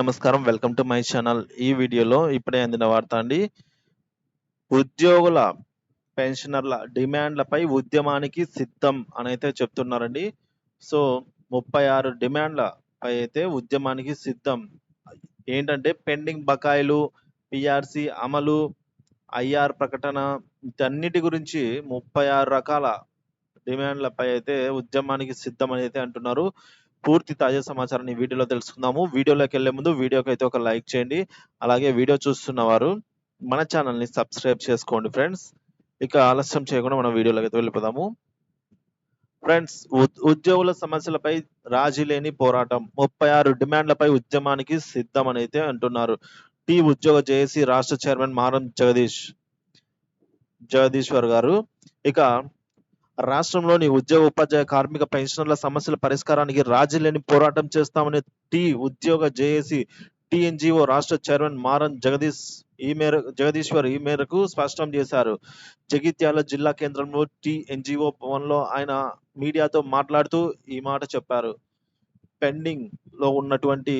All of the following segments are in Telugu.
నమస్కారం. Welcome to my channel. ఈ వీడియోలో ఇప్పుడే అందిన వార్త అండి. ఉద్యోగుల, పెన్షనర్ల డిమాండ్లపై ఉద్యమానికి సిద్ధం అనైతే చెప్తున్నారండి. సో, 36 డిమాండ్లపై అయితే ఉద్యమానికి సిద్ధం. ఏంటంటే పెండింగ్ బకాయిలు, పీఆర్సీ అమలు, ఐఆర్ ప్రకటన వీటన్నిటి గురించి 36 రకాల డిమాండ్లపై అయితే ఉద్యమానికి సిద్ధం అని అయితే అంటున్నారు. పూర్తి తాజా సమాచారాన్ని ఈ వీడియోలో తెలుసుకుందాము. వీడియోలోకెళ్ళే ముందు వీడియోకైతే ఒక లైక్ చేయండి. అలాగే వీడియో చూస్తున్నవారు మన ఛానల్‌ని సబ్స్క్రైబ్ చేసుకోండి ఫ్రెండ్స్. ఇక ఆలస్యం చేయకుండా మనం వీడియోలోకైతే వెళ్ళిపోదాము. ఫ్రెండ్స్, ఉద్యోగుల సమస్యలపై రాజీ లేని పోరాటం. 36 డిమాండ్లపై ఉద్యమానికి సిద్ధం అని అయితే అంటున్నారు. ఉద్యోగ జేఏసీ రాష్ట్ర చైర్మన్ మారం జగదీశ్వర్ గారు. ఇక రాష్ట్రంలోని ఉద్యోగ, ఉపాధ్యాయ, కార్మిక, పెన్షనర్ల సమస్యల పరిష్కారానికి రాజీ లేని పోరాటం చేస్తామని ఉద్యోగ జేఏసీ టీఎన్జీఓ రాష్ట్ర చైర్మన్ మారం జగదీశ్వర్ ఈ మేరకు స్పష్టం చేశారు. జగిత్యాల జిల్లా కేంద్రంలో టీఎన్జీఓ భవన్లో ఆయన మీడియాతో మాట్లాడుతూ ఈ మాట చెప్పారు. పెండింగ్ లో ఉన్నటువంటి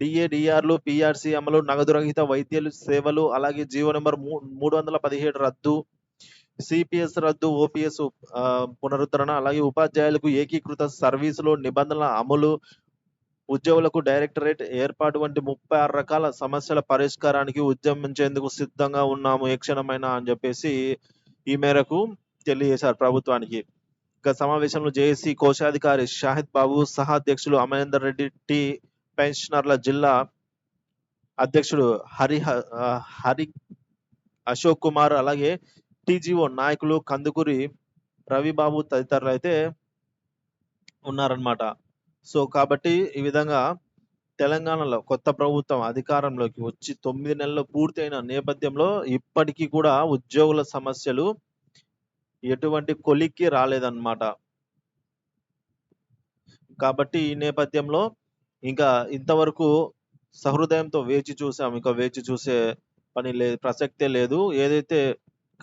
డిఏడిఆర్లు, పీఆర్సీ అమలు, నగదు రహిత వైద్య సేవలు, అలాగే జీవో నెంబర్ 317 రద్దు, సిపిఎస్ రద్దు, ఓపీఎస్ పునరుద్ధరణ, అలాగే ఉపాధ్యాయులకు ఏకీకృత సర్వీసులు నిబంధనల అమలు, ఉద్యోగులకు డైరెక్టరేట్ ఏర్పాటు వంటి 36 రకాల సమస్యల పరిష్కారానికి ఉద్యమించేందుకు సిద్ధంగా ఉన్నాము ఏ క్షణమైనా అని చెప్పేసి ఈ మేరకు తెలియజేశారు ప్రభుత్వానికి. ఇక సమావేశంలో జేఏసీ కోశాధికారి షాహిద్ బాబు, సహా అధ్యక్షులు అమరేందర్ రెడ్డి, పెన్షనర్ల జిల్లా అధ్యక్షుడు హరి అశోక్ కుమార్, అలాగే టీజీఓ నాయకులు కందుకూరి రవిబాబు తదితరులు అయితే ఉన్నారన్నమాట. సో కాబట్టి ఈ విధంగా తెలంగాణలో కొత్త ప్రభుత్వం అధికారంలోకి వచ్చి 9 నెలలు పూర్తయిన నేపథ్యంలో ఇప్పటికీ కూడా ఉద్యోగుల సమస్యలు ఎటువంటి కొలిక్కి రాలేదన్నమాట. కాబట్టి ఈ నేపథ్యంలో ఇంకా ఇంతవరకు సహృదయంతో వేచి చూసాం. ఇంకా వేచి చూసే పని లేదు, ప్రసక్తే లేదు. ఏదైతే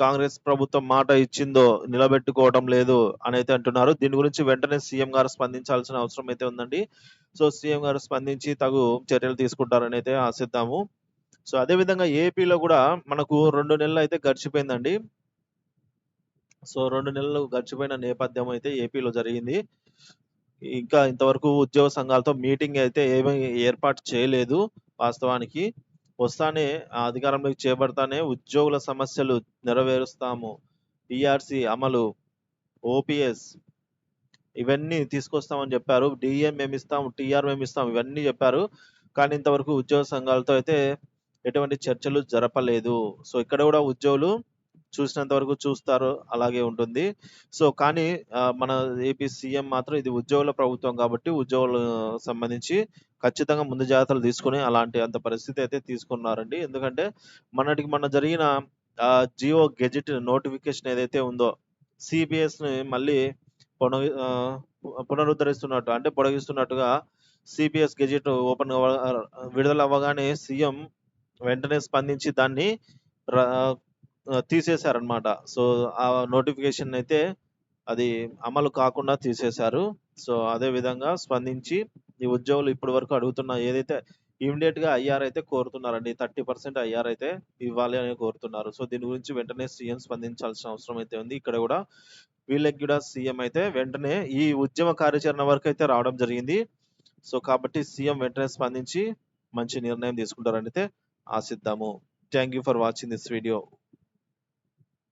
కాంగ్రెస్ ప్రభుత్వం మాట ఇచ్చిందో నిలబెట్టుకోవడం లేదు అని అయితే అంటున్నారు. దీని గురించి వెంటనే సీఎం గారు స్పందించాల్సిన అవసరం అయితే ఉందండి. సో సీఎం గారు స్పందించి తగు చర్యలు తీసుకుంటారని అయితే ఆశిద్దాము. సో అదే విధంగా ఏపీలో కూడా మనకు 2 నెలలు అయితే గడిచిపోయిందండి. సో 2 నెలలు గడిచిపోయిన నేపథ్యం అయితే ఏపీలో జరిగింది. ఇంకా ఇంతవరకు ఉద్యోగ సంఘాలతో మీటింగ్ అయితే ఏమీ ఏర్పాటు చేయలేదు. వాస్తవానికి వస్తానే అధికారంలోకి చేపడతానే ఉద్యోగుల సమస్యలు నెరవేరుస్తాము, పీఆర్సీ అమలు, ఓపీఎస్ ఇవన్నీ తీసుకొస్తామని చెప్పారు. డిఏ మేమిస్తాం, టీఆర్ మేమిస్తాం ఇవన్నీ చెప్పారు. కానీ ఇంతవరకు ఉద్యోగ సంఘాలతో అయితే ఎటువంటి చర్చలు జరపలేదు. సో ఇక్కడ కూడా ఉద్యోగులు చూసినంత వరకు చూస్తారు, అలాగే ఉంటుంది. సో కానీ మన ఏపీ సీఎం మాత్రం ఇది ఉద్యోగుల ప్రభుత్వం కాబట్టి ఉద్యోగులకు సంబంధించి ఖచ్చితంగా ముందు జాగ్రత్తలు తీసుకొని అంత పరిస్థితి అయితే తీసుకున్నారండి. ఎందుకంటే మొన్న జరిగిన జియో గెజెట్ నోటిఫికేషన్ ఏదైతే ఉందో సిపిఎస్ ని మళ్ళీ పునరుద్ధరిస్తున్నట్టు అంటే పొడిగిస్తున్నట్టుగా సిపిఎస్ గెజెట్ విడుదల అవ్వగానే సీఎం వెంటనే స్పందించి దాన్ని తీసేశారన్నమాట. సో ఆ నోటిఫికేషన్ అయితే అది అమలు కాకుండా తీసేశారు. సో అదే విధంగా స్పందించి ఈ ఉద్యోగులు ఇప్పటి వరకు అడుగుతున్న ఏదైతే ఇమ్మీడియట్ గా ఐఆర్ అయితే కోరుతున్నారండి. 30% ఐఆర్ అయితే ఇవ్వాలి అని కోరుతున్నారు. సో దీని గురించి వెంటనే సీఎం స్పందించాల్సిన అవసరం అయితే ఉంది. ఇక్కడ కూడా వీళ్ళకి కూడా సీఎం అయితే వెంటనే ఈ ఉద్యమ కార్యాచరణ వరకు అయితే రావడం జరిగింది. సో కాబట్టి సీఎం వెంటనే స్పందించి మంచి నిర్ణయం తీసుకుంటారని అయితే ఆశిద్దాము. Thank you for watching this video.